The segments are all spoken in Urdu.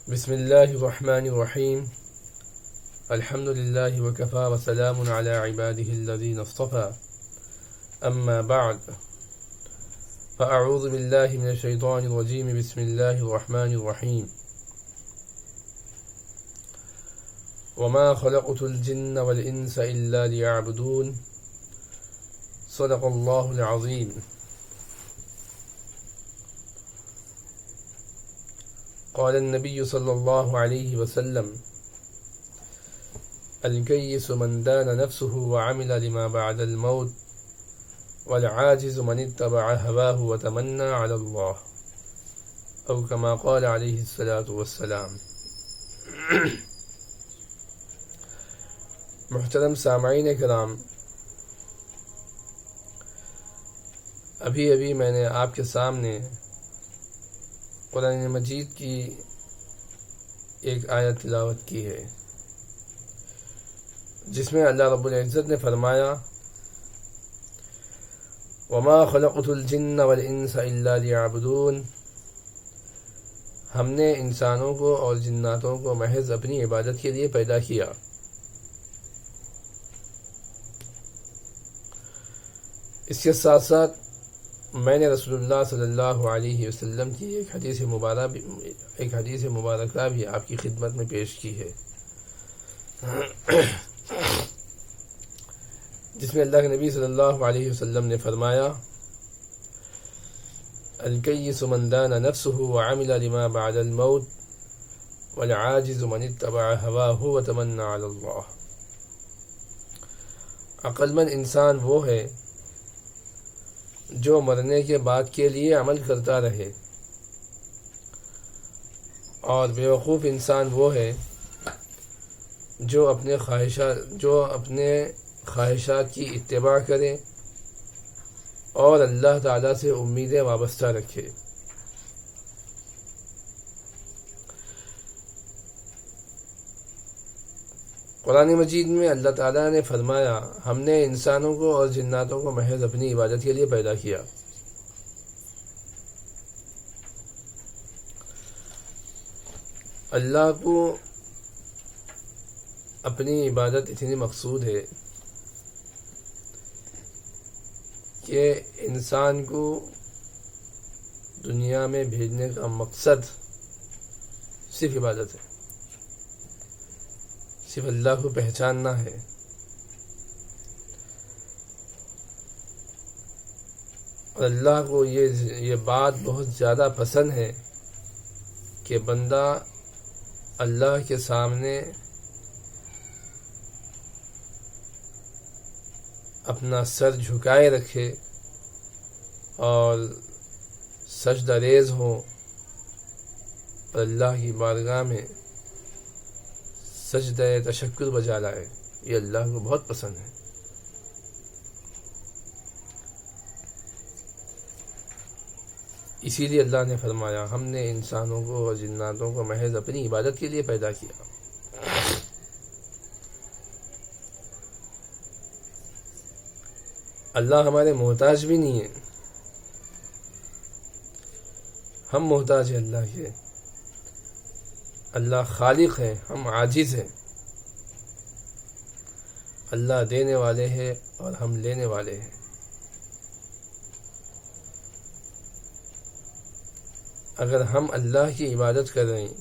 بسم الله الرحمن الرحيم. الحمد لله وكفى وسلام على عباده الذين اصطفى. أما بعد، فأعوذ بالله من الشيطان الرجيم. بسم الله الرحمن الرحيم. وما خلقت الجن والإنس إلا ليعبدون. صدق الله العظيم. قال النبي صلى الله عليه وسلم: الكيس من دان نفسه وعمل لما بعد الموت، والعاجز من اتبع هواه وتمنى على الله، أو كما قال عليه الصلاة والسلام. محترم سامعین کرام، ابھی میں نے آپ کے سامنے قرآن مجید کی ایک آیت تلاوت کی ہے، جس میں اللہ رب العزت نے فرمایا: وما خلقت الجن والانس الا ليعبدون. ہم نے انسانوں کو اور جناتوں کو محض اپنی عبادت کے لیے پیدا کیا. اس کے ساتھ ساتھ میں نے رسول اللہ صلی اللہ علیہ وسلم کی ایک حدیث مبارکہ بھی آپ کی خدمت میں پیش کی ہے، جس میں اللہ کے نبی صلی اللہ علیہ وسلم نے فرمایا: الکیس من دان نفسه وعمل لما بعد الموت، والعاجز من اتبع هواه وتمنى على الله. عقلمند انسان وہ ہے جو مرنے کے بعد کے لیے عمل کرتا رہے، اور بیوقوف انسان وہ ہے جو اپنے خواہشات کی اتباع کرے اور اللہ تعالیٰ سے امیدیں وابستہ رکھے. قرآن مجید میں اللہ تعالیٰ نے فرمایا: ہم نے انسانوں کو اور جناتوں کو محض اپنی عبادت کے لیے پیدا کیا. اللہ کو اپنی عبادت اتنی مقصود ہے کہ انسان کو دنیا میں بھیجنے کا مقصد صرف عبادت ہے، صرف اللہ کو پہچاننا ہے. اور اللہ کو یہ بات بہت زیادہ پسند ہے کہ بندہ اللہ کے سامنے اپنا سر جھکائے رکھے اور سجدہ ریز ہو اور اللہ کی بارگاہ میں سجدہ تشکر بجا لائے. یہ اللہ کو بہت پسند ہے. اسی لیے اللہ نے فرمایا: ہم نے انسانوں کو اور جناتوں کو محض اپنی عبادت کے لیے پیدا کیا. اللہ ہمارے محتاج بھی نہیں ہے، ہم محتاج ہیں اللہ کے. اللہ خالق ہے، ہم عاجز ہیں. اللہ دینے والے ہیں اور ہم لینے والے ہیں. اگر ہم اللہ کی عبادت کر رہے ہیں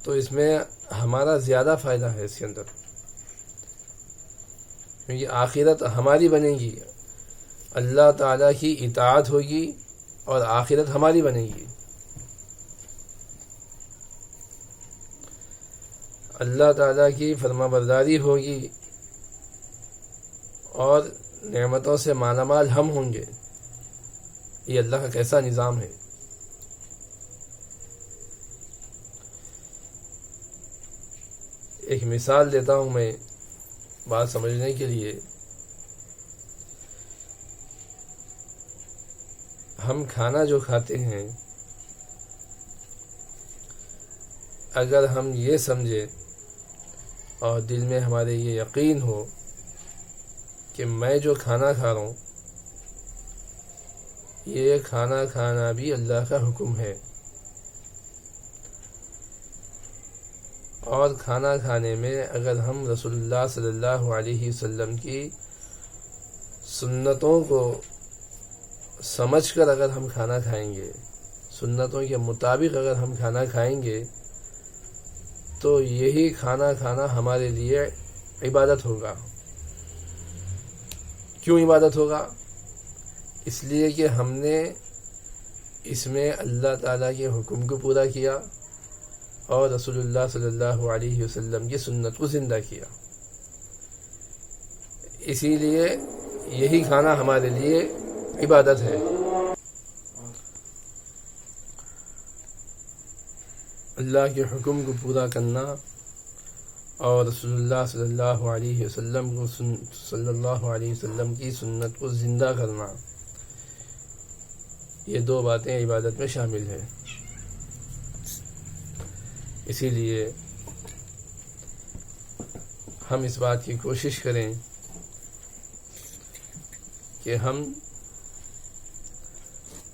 تو اس میں ہمارا زیادہ فائدہ ہے اس کے اندر، کیونکہ آخرت ہماری بنے گی، اللہ تعالیٰ کی اطاعت ہوگی اور آخرت ہماری بنے گی. اللہ تعالیٰ کی فرما برداری ہوگی اور نعمتوں سے مالا مال ہم ہوں گے. یہ اللہ کا کیسا نظام ہے. ایک مثال دیتا ہوں میں بات سمجھنے کے لیے. ہم کھانا جو کھاتے ہیں، اگر ہم یہ سمجھے اور دل میں ہمارے یہ یقین ہو کہ میں جو کھانا کھا رہا ہوں یہ کھانا کھانا بھی اللہ کا حکم ہے، اور کھانا کھانے میں اگر ہم رسول اللہ صلی اللہ علیہ وسلم کی سنتوں کو سمجھ کر اگر ہم کھانا کھائیں گے، سنتوں کے مطابق اگر ہم کھانا کھائیں گے، تو یہی کھانا کھانا ہمارے لیے عبادت ہوگا۔ کیوں عبادت ہوگا؟ اس لیے کہ ہم نے اس میں اللہ تعالیٰ کے حکم کو پورا کیا اور رسول اللہ صلی اللہ علیہ وسلم کی سنت کو زندہ کیا، اسی لیے یہی کھانا ہمارے لیے عبادت ہے۔ اللہ کے حکم کو پورا کرنا اور رسول اللہ صلی اللہ علیہ وسلم کی سنت کو زندہ کرنا، یہ دو باتیں عبادت میں شامل ہیں۔ اسی لیے ہم اس بات کی کوشش کریں کہ ہم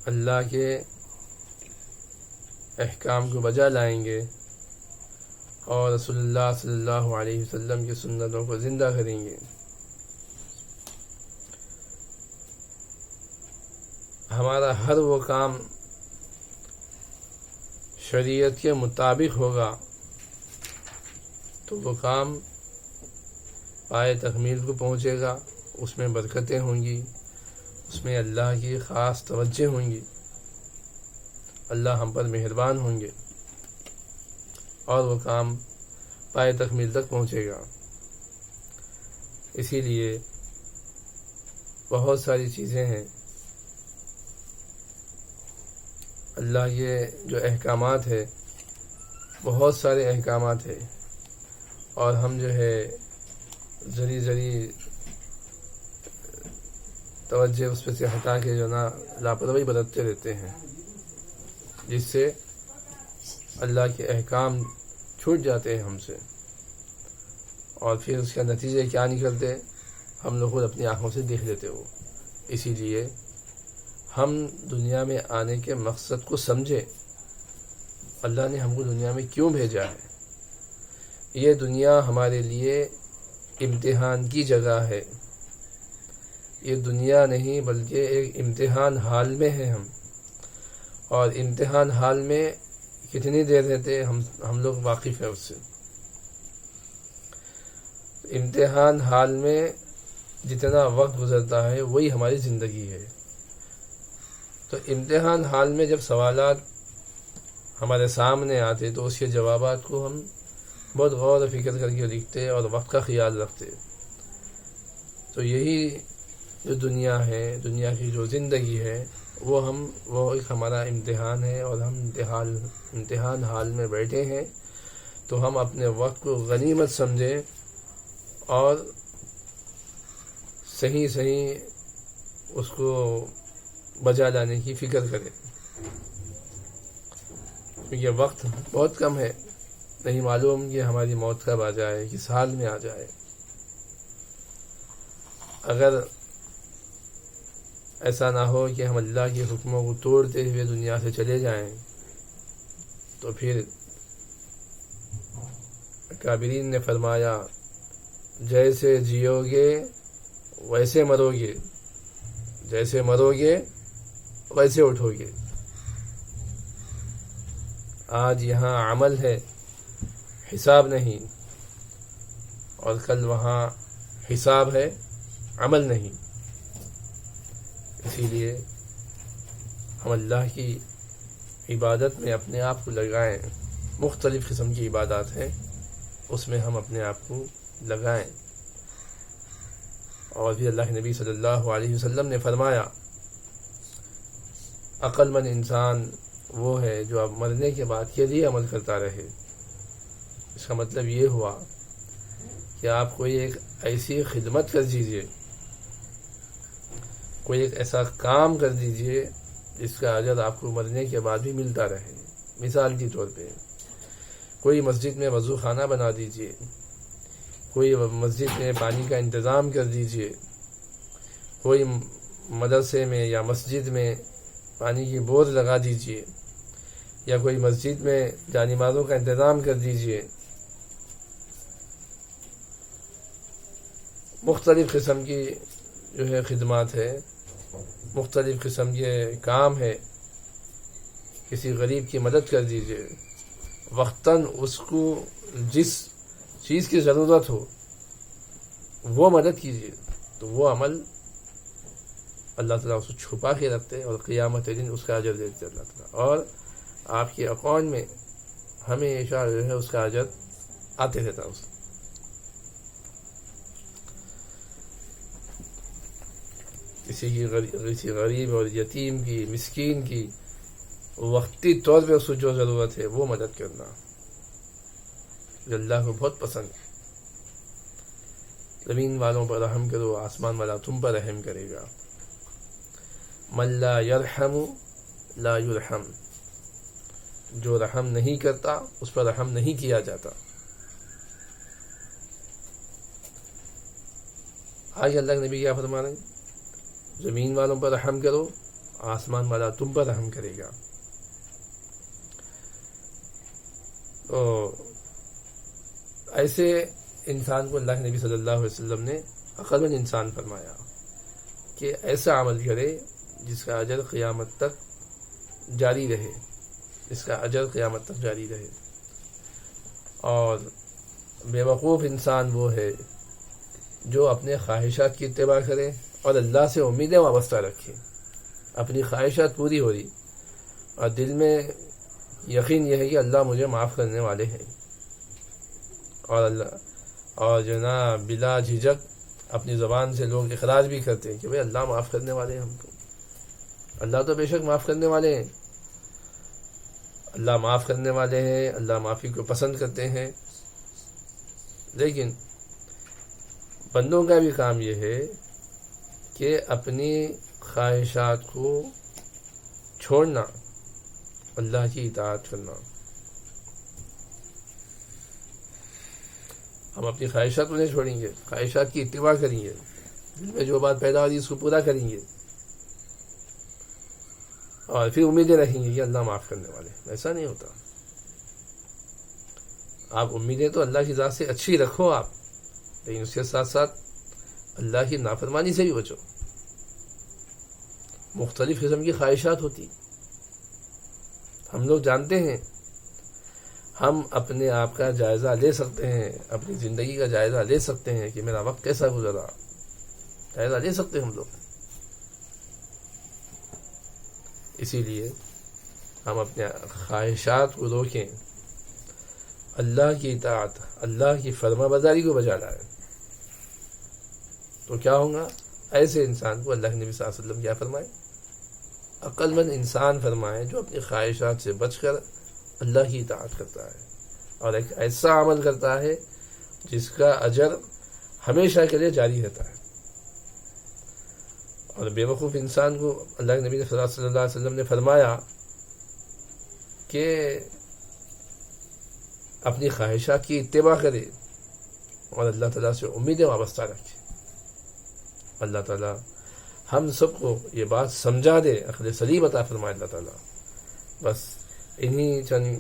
اللہ کے احکام کو بجا لائیں گے اور رسول اللہ صلی اللہ علیہ وسلم کی سنتوں کو زندہ کریں گے۔ ہمارا ہر وہ کام شریعت کے مطابق ہوگا تو وہ کام پائے تکمیل کو پہنچے گا، اس میں برکتیں ہوں گی، اس میں اللہ کی خاص توجہ ہوں گی، اللہ ہم پر مہربان ہوں گے اور وہ کام پائے تکمیل تک پہنچے گا۔ اسی لیے بہت ساری چیزیں ہیں، اللہ کے جو احکامات ہے، بہت سارے احکامات ہیں، اور ہم جو ہے ذری توجہ اس پہ سے ہٹا کے جو نا لاپرواہی برتتے رہتے ہیں، جس سے اللہ کے احکام چھوٹ جاتے ہیں ہم سے، اور پھر اس کا نتیجہ کیا نکلتے ہم لوگ خود اپنی آنکھوں سے دیکھ لیتے ہو۔ اسی لیے ہم دنیا میں آنے کے مقصد کو سمجھے، اللہ نے ہم کو دنیا میں کیوں بھیجا ہے۔ یہ دنیا ہمارے لیے امتحان کی جگہ ہے، یہ دنیا نہیں بلکہ ایک امتحان حال میں ہے ہم، اور امتحان حال میں کتنی دیر رہتے ہم لوگ واقف ہیں اس سے۔ امتحان حال میں جتنا وقت گزرتا ہے وہی ہماری زندگی ہے۔ تو امتحان حال میں جب سوالات ہمارے سامنے آتے تو اس کے جوابات کو ہم بہت غور و فکر کر کے لکھتے اور وقت کا خیال رکھتے۔ تو یہی جو دنیا ہے، دنیا کی جو زندگی ہے، وہ ایک ہمارا امتحان ہے، اور ہم امتحان حال میں بیٹھے ہیں، تو ہم اپنے وقت کو غنیمت سمجھیں اور صحیح اس کو بجا لانے کی فکر کریں، کیونکہ وقت بہت کم ہے، نہیں معلوم کہ ہماری موت کب آ جائے، کس حال میں آ جائے۔ اگر ایسا نہ ہو کہ ہم اللہ کے حکموں کو توڑتے ہوئے دنیا سے چلے جائیں، تو پھر اکابرین نے فرمایا جیسے جیو گے ویسے مرو گے، جیسے مرو گے ویسے اٹھو گے۔ آج یہاں عمل ہے، حساب نہیں، اور کل وہاں حساب ہے، عمل نہیں۔ اسی لیے ہم اللہ کی عبادت میں اپنے آپ کو لگائیں، مختلف قسم کی عبادات ہیں، اس میں ہم اپنے آپ کو لگائیں۔ اور پھر اللہ کے نبی صلی اللہ علیہ وسلم نے فرمایا عقل مند انسان وہ ہے جو اب مرنے کے بعد کے لیے عمل کرتا رہے۔ اس کا مطلب یہ ہوا کہ آپ کوئی ایک ایسی خدمت کر دیجیے، کوئی ایک ایسا کام کر دیجیے جس کا اجر آپ کو مرنے کے بعد بھی ملتا رہے۔ مثال کے طور پہ کوئی مسجد میں وضو خانہ بنا دیجیے، کوئی مسجد میں پانی کا انتظام کر دیجیے، کوئی مدرسے میں یا مسجد میں پانی کی بوتھ لگا دیجئے، یا کوئی مسجد میں جانمازوں کا انتظام کر دیجئے، مختلف قسم کی جو ہے خدمات ہے، مختلف قسم کے کام ہے، کسی غریب کی مدد کر دیجئے، وقتاً اس کو جس چیز کی ضرورت ہو وہ مدد کیجیے، تو وہ عمل اللہ تعالیٰ اس کو چھپا کے رکھتے اور قیامت دن اس کا اجر دیتے اللہ تعالیٰ، اور آپ کے اکاؤنٹ میں ہمیشہ جو ہے اس کا اجر آتے رہتا ہے۔ کسی غریب اور یتیم کی، مسکین کی وقتی طور پہ اس کو جو ضرورت ہے وہ مدد کرنا جو اللہ کو بہت پسند ہے۔ زمین والوں پر رحم کرو، آسمان والا تم پر رحم کرے گا۔ من لا یرحم لا یرحم، جو رحم نہیں کرتا اس پر رحم نہیں کیا جاتا۔ آج اللہ کے نبی کیا فرما رہے ہیں؟ زمین والوں پر رحم کرو، آسمان والا تم پر رحم کرے گا۔ تو ایسے انسان کو اللہ کے نبی صلی اللہ علیہ وسلم نے عقل مند انسان فرمایا کہ ایسا عمل کرے جس کا اجر قیامت تک جاری رہے، اس کا اجر قیامت تک جاری رہے۔ اور بے وقوف انسان وہ ہے جو اپنے خواہشات کی اتباع کرے اور اللہ سے امیدیں وابستہ رکھے، اپنی خواہشات پوری ہو رہی اور دل میں یقین یہ ہے کہ اللہ مجھے معاف کرنے والے ہیں، اور جو نا بلا جھجک اپنی زبان سے لوگ اخراج بھی کرتے ہیں کہ بھئی اللہ معاف کرنے والے ہیں ہم کو، اللہ تو بے شک معاف کرنے والے ہیں، اللہ معاف کرنے والے ہیں، اللہ معافی کو پسند کرتے ہیں۔ لیکن بندوں کا بھی کام یہ ہے کہ اپنی خواہشات کو چھوڑنا، اللہ کی اطاعت کرنا۔ ہم اپنی خواہشات کو نہیں چھوڑیں گے، خواہشات کی اتباع کریں گے، دل میں جو بات پیدا ہو رہی ہے اس کو پورا کریں گے، اور پھر امیدیں رکھیں گے کہ اللہ معاف کرنے والے۔ ایسا نہیں ہوتا۔ آپ امیدیں تو اللہ کی ذات سے اچھی رکھو آپ، لیکن اس کے ساتھ ساتھ اللہ کی نافرمانی سے بھی بچو۔ مختلف قسم کی خواہشات ہوتی، ہم لوگ جانتے ہیں، ہم اپنے آپ کا جائزہ لے سکتے ہیں، اپنی زندگی کا جائزہ لے سکتے ہیں کہ میرا وقت کیسا گزرا، جائزہ لے سکتے ہیں ہم لوگ۔ اسی لیے ہم اپنے خواہشات کو روکیں، اللہ کی اطاعت، اللہ کی فرما برداری کو بجا لائیں، تو کیا ہوگا؟ ایسے انسان کو اللہ کے نبی صلی اللہ علیہ وسلم کیا فرمائے؟ عقل مند انسان فرمائے جو اپنی خواہشات سے بچ کر اللہ کی اطاعت کرتا ہے اور ایک ایسا عمل کرتا ہے جس کا اجر ہمیشہ کے لیے جاری رہتا ہے۔ اور بے وقوف انسان کو اللہ کے نبی صلی اللہ علیہ وسلم نے فرمایا کہ اپنی خواہشات کی اتباع کرے اور اللہ تعالیٰ سے امیدیں وابستہ رکھے۔ اللہ تعالیٰ ہم سب کو یہ بات سمجھا دے، عقل سلیم عطا فرمائے اللہ تعالیٰ۔ بس انہی چند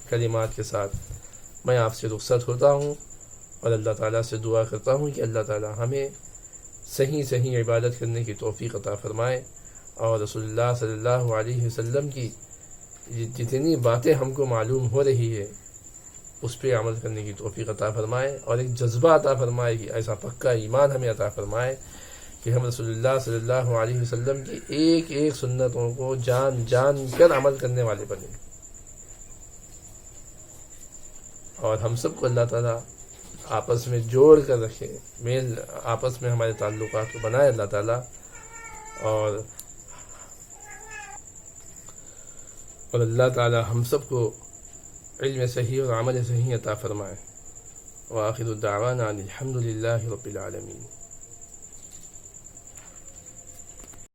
کلمات کے ساتھ میں آپ سے رخصت ہوتا ہوں اور اللہ تعالیٰ سے دعا کرتا ہوں کہ اللہ تعالیٰ ہمیں صحیح عبادت کرنے کی توفیق عطا فرمائے، اور رسول اللہ صلی اللہ علیہ وسلم کی جتنی باتیں ہم کو معلوم ہو رہی ہے اس پہ عمل کرنے کی توفیق عطا فرمائے، اور ایک جذبہ عطا فرمائے کہ ایسا پکا ایمان ہمیں عطا فرمائے کہ ہم رسول اللہ صلی اللہ علیہ وسلم کی ایک ایک سنتوں کو جان جان کر عمل کرنے والے بنے، اور ہم سب کو اللہ تعالیٰ آپس میں جوڑ کر رکھے، میل آپس میں ہمارے تعلقات کو بنائے اللہ تعالیٰ، اور اللہ تعالیٰ ہم سب کو علم صحیح اور عمل صحیح عطا فرمائے۔ وآخر دعوانا الحمد للہ رب العالمین۔